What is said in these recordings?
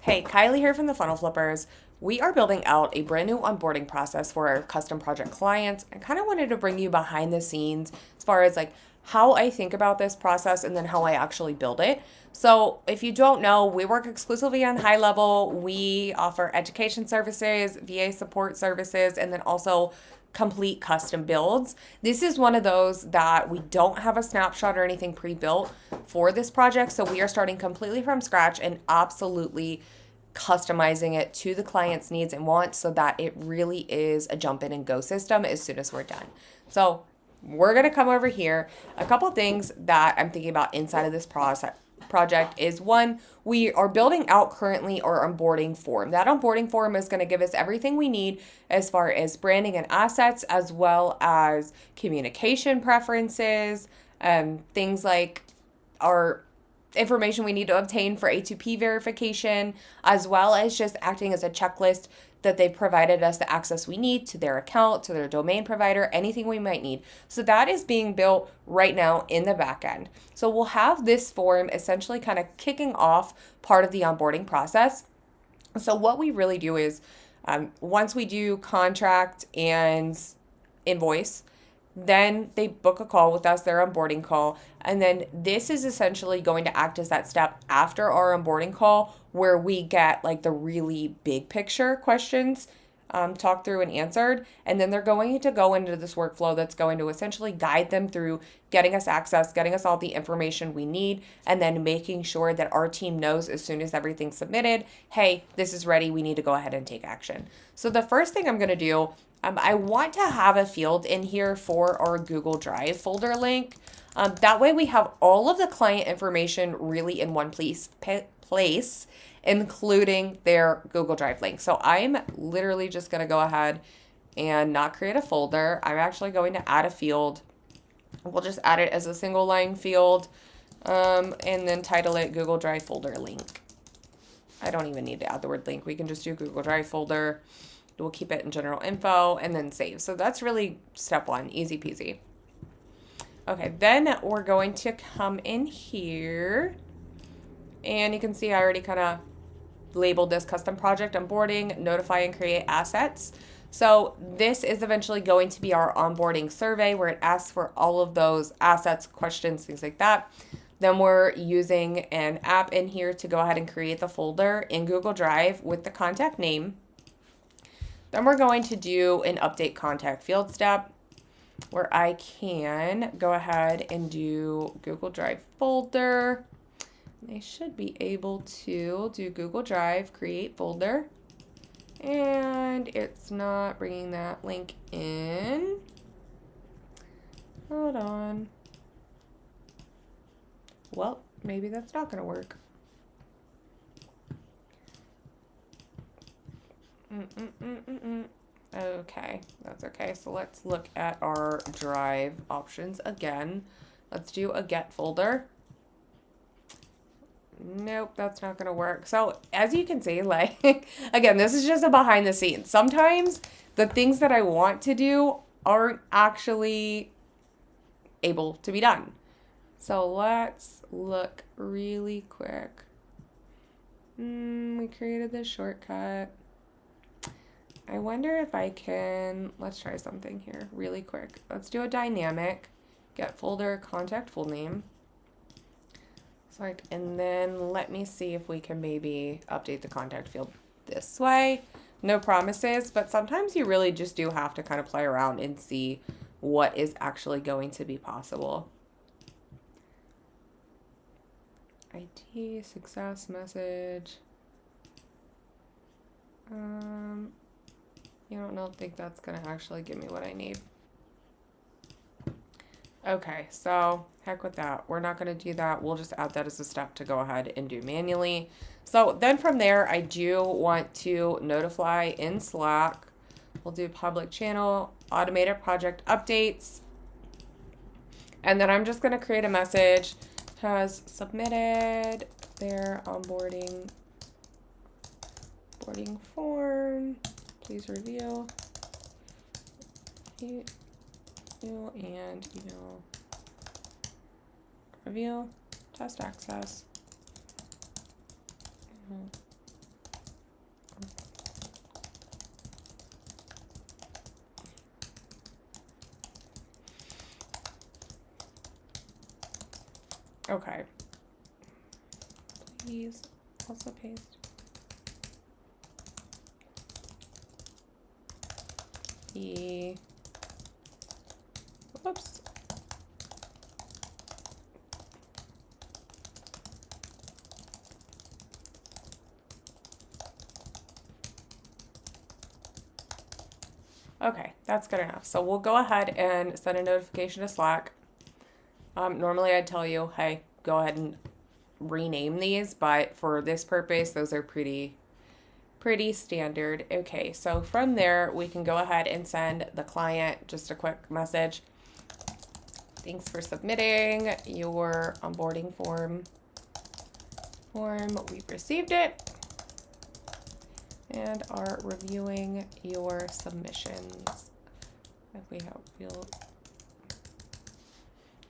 Hey, Kylie here from the Funnel Flippers. We are building out a brand new onboarding process for our custom project clients. I kind of wanted to bring you behind the scenes as far as like how I think about this process and then how I actually build it. So, if you don't know, we work exclusively on high level. We offer education services, VA support services, and then also complete custom builds. This is one of those that we don't have a snapshot or anything pre-built for this project, so we are starting completely from scratch and absolutely customizing it to the client's needs and wants so that it really is a jump in and go system as soon as we're done. So, we're going to come over here. A couple things that I'm thinking about inside of this process project is one, we are building out currently our onboarding form. That onboarding form is going to give us everything we need as far as branding and assets, as well as communication preferences, things like our information we need to obtain for A2P verification, as well as just acting as a checklist that they've provided us the access we need to their account, to their domain provider, anything we might need. So that is being built right now in the back end. So we'll have this form essentially kind of kicking off part of the onboarding process. So what we really do is once we do contract and invoice, then they book a call with us, their onboarding call. And then this is essentially going to act as that step after our onboarding call where we get like the really big picture questions talked through and answered. And then they're going to go into this workflow that's going to essentially guide them through getting us access, getting us all the information we need, and then making sure that our team knows as soon as everything's submitted, hey, this is ready. We need to go ahead and take action. So the first thing I'm going to do, I want to have a field in here for our Google Drive folder link. That way we have all of the client information really in one place, including their Google Drive link. So I'm literally just going to go ahead and not create a folder. I'm actually going to add a field. We'll just add it as a single line field and then title it Google Drive folder link. I don't even need to add the word link. We can just do Google Drive folder. We'll keep it in general info and then save. So that's really step one, easy peasy. Okay, then we're going to come in here and you can see I already kind of labeled this custom project onboarding, notify and create assets. So this is eventually going to be our onboarding survey where it asks for all of those assets, questions, things like that. Then we're using an app in here to go ahead and create the folder in Google Drive with the contact name. Then we're going to do an update contact field step where I can go ahead and do Google Drive folder. I should be able to do Google Drive, create folder, and it's not bringing that link in. Hold on. Well, maybe that's not going to work. Okay, that's okay. So let's look at our Drive options again. Let's do a get folder. Nope, that's not going to work. So as you can see, like, again, this is just a behind the scenes. Sometimes the things that I want to do aren't actually able to be done. So let's look really quick. We created this shortcut. I wonder if I can, let's try something here really quick. Let's do a dynamic, get folder, contact full name. Select, and then let me see if we can maybe update the contact field this way. No promises, but sometimes you really just do have to kind of play around and see what is actually going to be possible. IT, success message. I don't think that's going to actually give me what I need. Okay, so heck with that. We're not going to do that. We'll just add that as a step to go ahead and do manually. So then from there, I do want to notify in Slack. We'll do public channel, automated project updates. And then I'm just going to create a message. Has submitted their onboarding form. Please review and email review, test access, Okay. Please also paste. Whoops. Okay, that's good enough. So we'll go ahead and send a notification to Slack. Normally I'd tell you, hey, go ahead and rename these, but for this purpose, those are pretty standard. Okay, so from there, we can go ahead and send the client just a quick message. Thanks for submitting your onboarding form. We've received it and are reviewing your submissions. If we have,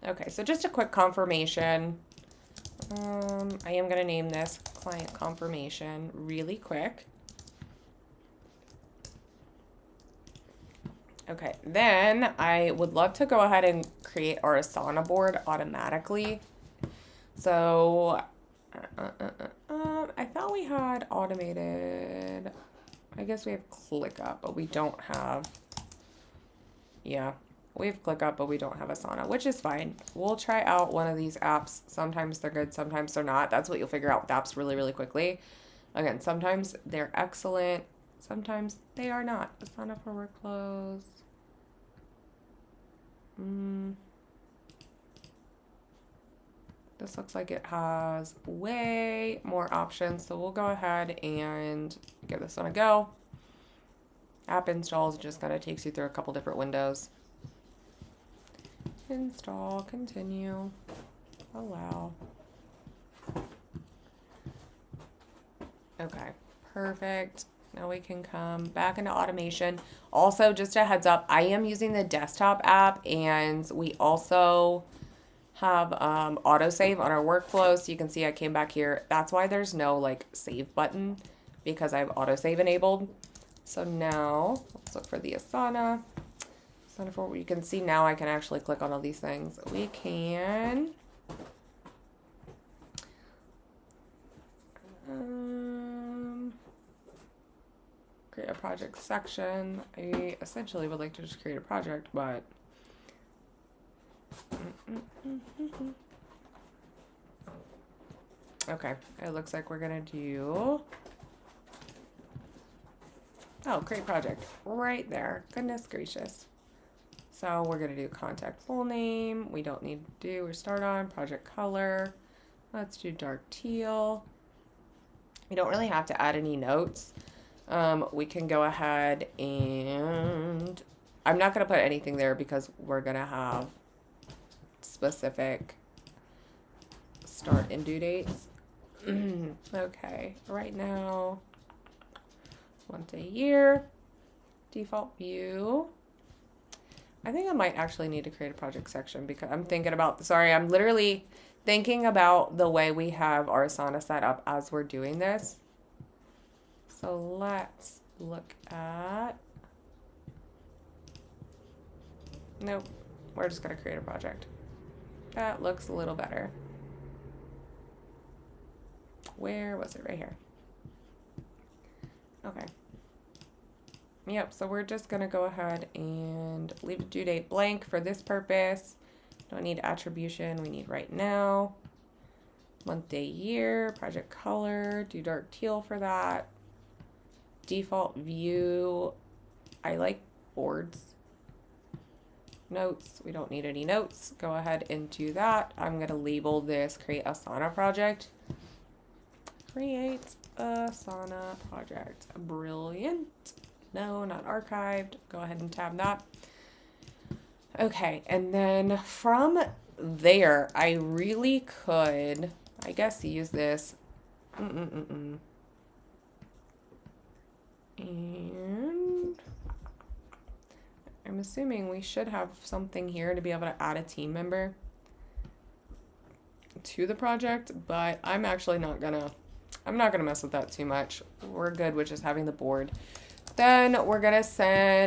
okay, so just a quick confirmation. I am going to name this client confirmation really quick. Okay, then I would love to go ahead and create our Asana board automatically. So I thought we had automated. I guess we have ClickUp, but we don't have. Yeah, we have ClickUp, but we don't have Asana, which is fine. We'll try out one of these apps. Sometimes they're good, sometimes they're not. That's what you'll figure out with apps really, really quickly. Again, sometimes they're excellent, sometimes they are not. Asana for workflows. This looks like it has way more options, so we'll go ahead and give this one a go. App installs just kind of takes you through a couple different windows. Install, continue, allow. Okay, perfect. Now we can come back into automation. Also, just a heads up, I am using the desktop app, and we also have autosave on our workflow. So you can see I came back here. That's why there's no like save button, because I have autosave enabled. So now let's look for the Asana. Asana for, you can see now I can actually click on all these things. We can create a project section. I essentially would like to just create a project, but okay, it looks like we're gonna do, oh, create project right there. Goodness gracious. So we're gonna do contact full name. We don't need to do, we start on project color. Let's do dark teal. We don't really have to add any notes. We can go ahead and I'm not gonna put anything there because we're gonna have specific start and due dates. Okay, right now, month, a year, default view. I think I might actually need to create a project section because I'm thinking about, sorry, I'm literally thinking about the way we have our Asana set up as we're doing this. So let's look at, nope, we're just gonna create a project. That looks a little better. Where was it? Right here. Okay. Yep, so we're just going to go ahead and leave the due date blank for this purpose. Don't need attribution. We need right now. Month, day, year. Project color. Do dark teal for that. Default view. I like boards. Notes. We don't need any notes. Go ahead and do that. I'm going to label this create Asana project. Create Asana project. Brilliant. No, not archived. Go ahead and tab that. Okay, and then from there, I really could, I guess, use this. And I'm assuming we should have something here to be able to add a team member to the project, but I'm actually not gonna mess with that too much. We're good with just having the board. Then we're gonna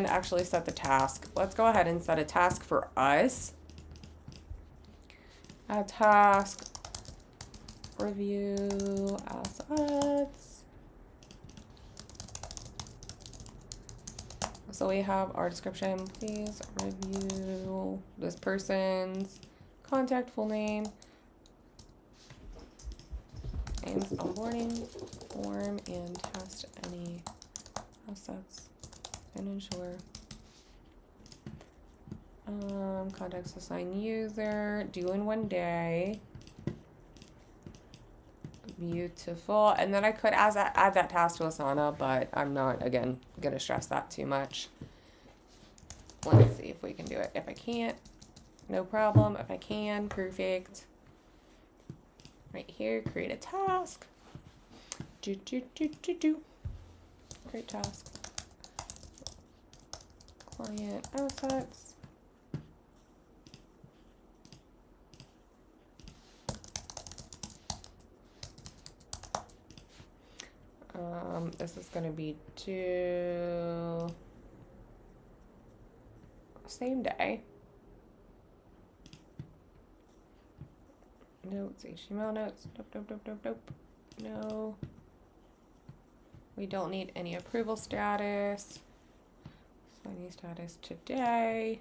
actually set the task. Let's go ahead and set a task for us. A task Review assets. So we have our description. Please review this person's contact, full name, and onboarding form, and test any assets and ensure. Contacts assigned user, due in 1 day. Beautiful. And then I could add that task to Asana, but I'm not, again, going to stress that too much. Let's see if we can do it. If I can't, no problem. If I can, perfect. Right here, create a task. Create task. Client assets. This is going to be due same day. Notes, HTML notes. Nope. No. We don't need any approval status. Signing status today.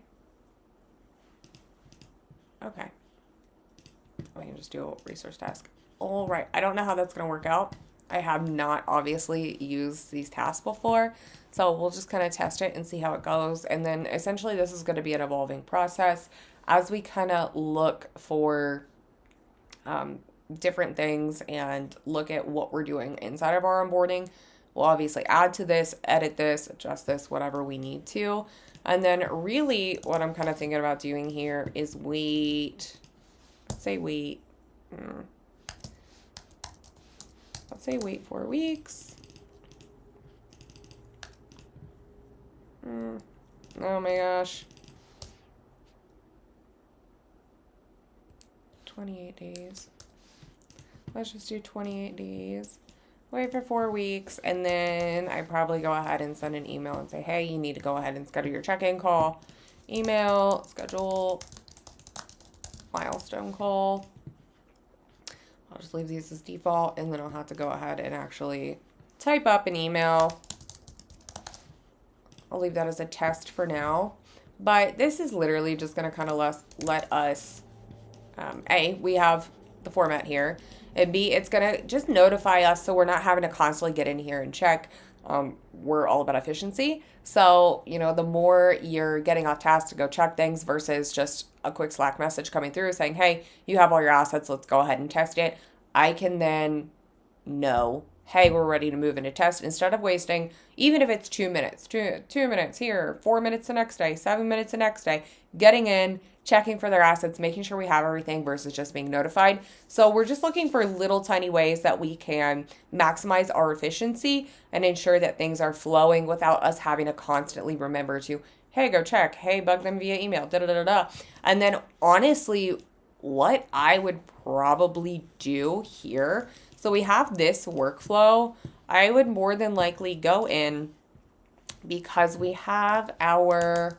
Okay. We can just do a resource task. All right. I don't know how that's going to work out. I have not obviously used these tasks before, so we'll just kind of test it and see how it goes. And then essentially this is going to be an evolving process as we kind of look for different things and look at what we're doing inside of our onboarding. We'll obviously add to this, edit this, adjust this, whatever we need to. And then really what I'm kind of thinking about doing here is wait. Let's say wait 4 weeks. Oh my gosh. 28 days. Let's just do 28 days. Wait for 4 weeks, and then I probably go ahead and send an email and say, hey, you need to go ahead and schedule your check-in call. Email, schedule, milestone call. I'll just leave these as default, and then I'll have to go ahead and actually type up an email. I'll leave that as a test for now. But this is literally just going to kind of let us, A, we have the format here, and B, it's going to just notify us so we're not having to constantly get in here and check. We're all about efficiency. So, the more you're getting off task to go check things versus just a quick Slack message coming through saying, hey, you have all your assets, let's go ahead and test it. I can then know, hey, we're ready to move into test instead of wasting, even if it's 2 minutes, two minutes here, 4 minutes the next day, 7 minutes the next day, getting in, checking for their assets, making sure we have everything versus just being notified. So we're just looking for little tiny ways that we can maximize our efficiency and ensure that things are flowing without us having to constantly remember to, hey, go check, hey, bug them via email, da-da-da-da. And then honestly, what I would probably do here, so we have this workflow, I would more than likely go in because we have our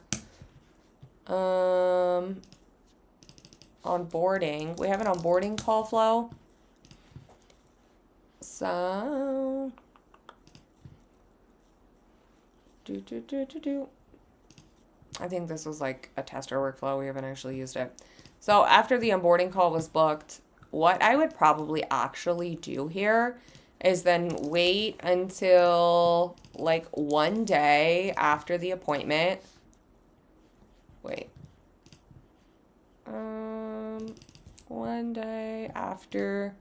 onboarding. We have an onboarding call flow. So I think this was like a tester workflow. We haven't actually used it. So after the onboarding call was booked, what I would probably actually do here is then wait until like 1 day after the appointment. Wait. 1 day after.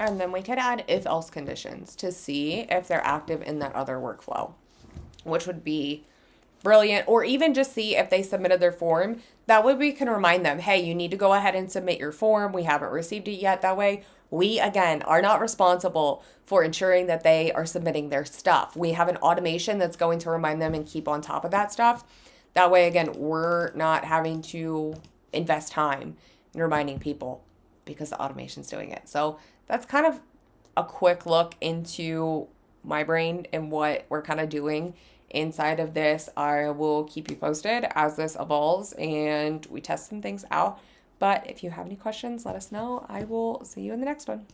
And then we could add if-else conditions to see if they're active in that other workflow, which would be brilliant. Or even just see if they submitted their form. That way we can remind them, hey, you need to go ahead and submit your form. We haven't received it yet. That way we, again, are not responsible for ensuring that they are submitting their stuff. We have an automation that's going to remind them and keep on top of that stuff. That way, again, we're not having to invest time in reminding people because the automation's doing it. So that's kind of a quick look into my brain and what we're kind of doing inside of this. I will keep you posted as this evolves and we test some things out. But if you have any questions, let us know. I will see you in the next one.